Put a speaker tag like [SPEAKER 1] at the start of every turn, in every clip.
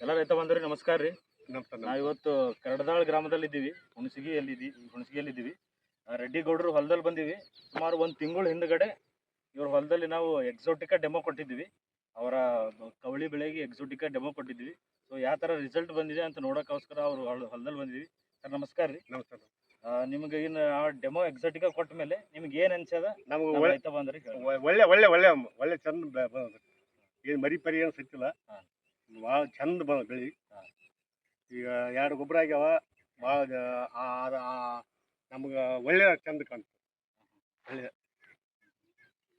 [SPEAKER 1] ಎಲ್ಲ ರೈತ ಬಂದ್ರಿ ನಮಸ್ಕಾರ ರೀ.
[SPEAKER 2] ನಮಸ್ಕಾರ.
[SPEAKER 1] ನಾವಿವತ್ತು ಕರಡದಾಳ್ ಗ್ರಾಮದಲ್ಲಿ ಇದ್ದೀವಿ, ಹುಣಸಗಿಯಲ್ಲಿದ್ದೀವಿ. ರೆಡ್ಡಿ ಗೌಡರು ಹೊಲದಲ್ಲಿ ಬಂದೀವಿ. ಸುಮಾರು ಒಂದು ತಿಂಗಳ ಹಿಂದ್ಗಡೆ ಇವ್ರ ಹೊಲದಲ್ಲಿ ನಾವು ಎಕ್ಸೋಟಿಕಾ ಡೆಮೋ ಕೊಟ್ಟಿದ್ವಿ. ಅವರ ಕವಳಿ ಬೆಳೆಗೆ ಎಕ್ಸೋಟಿಕಾ ಡೆಮೋ ಕೊಟ್ಟಿದ್ವಿ. ಸೊ ಯಾವ ಥರ ರಿಸಲ್ಟ್ ಬಂದಿದೆ ಅಂತ ನೋಡೋಕ್ಕೋಸ್ಕರ ಅವ್ರು ಹೊಲದಲ್ಲಿ ಬಂದಿದ್ವಿ. ಸರ್ ನಮಸ್ಕಾರ ರೀ.
[SPEAKER 2] ನಮಸ್ಕಾರ.
[SPEAKER 1] ನಿಮ್ಗೆ ಇನ್ನು ಆ ಡೆಮೋ ಎಕ್ಸೋಟಿಕಾ ಕೊಟ್ಟ ಮೇಲೆ ನಿಮ್ಗೆ ಏನು ಅನ್ಸದ?
[SPEAKER 2] ನಮ್ಗೆ
[SPEAKER 1] ರೈತ ಬಂದ್ರಿ
[SPEAKER 2] ಒಳ್ಳೆ ಒಳ್ಳೆ ಒಳ್ಳೆ ಒಳ್ಳೆ ಚಂದ ಏನು ಮರಿ ಪರಿ ಏನು ಸಿಕ್ಕಿಲ್ಲ. ಭಾಳ ಚಂದ ಬೆಳಿ. ಈಗ 2 ಗೊಬ್ಬರ ಆಗ್ಯಾವ. ಭಾಳ ನಮ್ಗೆ ಒಳ್ಳೆ ಚಂದ ಕಾಣ್ತದೆ. ಒಳ್ಳೆ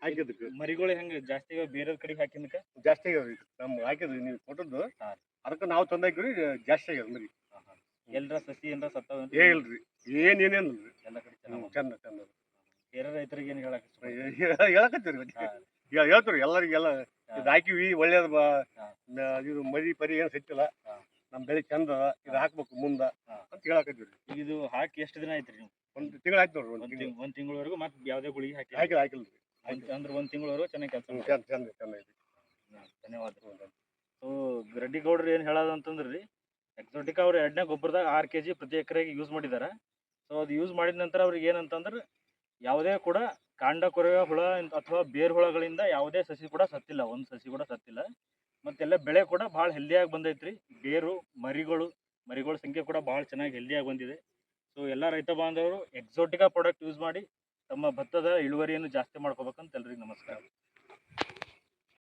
[SPEAKER 2] ಹಾಕಿದ್ದಕ್ಕೆ
[SPEAKER 1] ಮರಿಗಳು ಹೆಂಗೆ ಜಾಸ್ತಿ ಬೇರೆ ಕಡೆ ಹಾಕಿದಕ್ಕೆ
[SPEAKER 2] ಜಾಸ್ತಿ ಆಗ್ಯಾವ. ನಮ್ಗೆ ಹಾಕಿದ್ವಿ ನೀವು ಕೊಟ್ಟದ್ದು, ಅದಕ್ಕೆ ನಾವು ತಂದು ಹಾಕಿವ್ರಿ. ಜಾಸ್ತಿ ಆಗ್ಯಾವ ಮರಿ.
[SPEAKER 1] ಎಲ್ಲರ ಸಸಿ ಏನಾರ ಸತ್ತಾವ?
[SPEAKER 2] ಏನಿಲ್ರಿ, ಏನೇನಿಲ್ರಿ,
[SPEAKER 1] ಎಲ್ಲ ಕಡೆ ಚೆನ್ನಾಗಿ
[SPEAKER 2] ಚಂದ ಚಂದ.
[SPEAKER 1] ಬೇರೆ ರೈತರಿಗೆ ಏನು ಹೇಳಕ್ಕೆ
[SPEAKER 2] ಹೇಳಕತ್ತೀವಿ, ಹೇಳ್ತೀವಿ ಎಲ್ಲರಿಗೆಲ್ಲ. ಇದು ಹಾಕಿವಿ ಒಳ್ಳೇದು. ಇದು ಮರಿ ಪರಿ ಏನು ಸಿಕ್ಕಿಲ್ಲ. ನಮ್ಮ ಬೆಳೆ ಚಂದ ಅದ, ಇದು ಹಾಕ್ಬೇಕು ಮುಂದೆ ಅಂತ ಹೇಳಕತ್ತೀವಿ.
[SPEAKER 1] ಇದು ಹಾಕಿ ಎಷ್ಟು ದಿನ ಆಯ್ತು ರೀ ನೀವು?
[SPEAKER 2] 1 ತಿಂಗಳು ಆಯ್ತು ನೋಡ್ರಿ.
[SPEAKER 1] ಒಂದು ತಿಂಗಳವರೆಗೂ ಮತ್ತೆ ಯಾವುದೇ ಗುಳಿಗೆ
[SPEAKER 2] ಹಾಕಿಲ್ರಿ.
[SPEAKER 1] ಅಂದ್ರೆ 1 ತಿಂಗಳವರೆಗೂ ಚೆನ್ನಾಗಿ ಕೆಲಸ
[SPEAKER 2] ಚಂದ ಚಂದ ಚಂದ ಐತಿ.
[SPEAKER 1] ಧನ್ಯವಾದ. ಸೊ ರೆಡ್ಡಿ ಗೌಡ್ರು ಏನು ಹೇಳೋದು ಅಂತಂದ್ರೆ ರೀ, ಎಕ್ಸೋಟಿಕಾ ಅವ್ರು 2ನೇ ಗೊಬ್ಬರದಾಗ 6 kg ಪ್ರತಿ ಎಕರೆಗೆ ಯೂಸ್ ಮಾಡಿದ್ದಾರೆ. ಸೊ ಅದು ಯೂಸ್ ಮಾಡಿದ ನಂತರ ಅವ್ರಿಗೆ ಏನಂತಂದ್ರೆ ಯಾವುದೇ ಕೂಡ ಕಾಂಡ ಕೊರೆಯುವ ಹುಳ ಅಥವಾ ಬೇರು ಹುಳಗಳಿಂದ ಯಾವುದೇ ಸಸಿ ಕೂಡ ಸತ್ತಿಲ್ಲ, ಒಂದು ಸಸಿ ಕೂಡ ಸತ್ತಿಲ್ಲ. ಮತ್ತೆಲ್ಲ ಬೆಳೆ ಕೂಡ ಭಾಳ ಹೆಲ್ದಿಯಾಗಿ ಬಂದೈತ್ರಿ. ಬೇರು ಮರಿಗಳ ಸಂಖ್ಯೆ ಕೂಡ ಭಾಳ ಚೆನ್ನಾಗಿ ಹೆಲ್ದಿಯಾಗಿ ಬಂದಿದೆ. ಸೊ ಎಲ್ಲ ರೈತ ಬಾಂಧವರು ಎಕ್ಸೋಟಿಕಾ ಪ್ರಾಡಕ್ಟ್ ಯೂಸ್ ಮಾಡಿ ತಮ್ಮ ಭತ್ತದ ಇಳುವರಿಯನ್ನು ಜಾಸ್ತಿ ಮಾಡ್ಕೋಬೇಕಂತ ಎಲ್ರಿಗೂ ನಮಸ್ಕಾರ.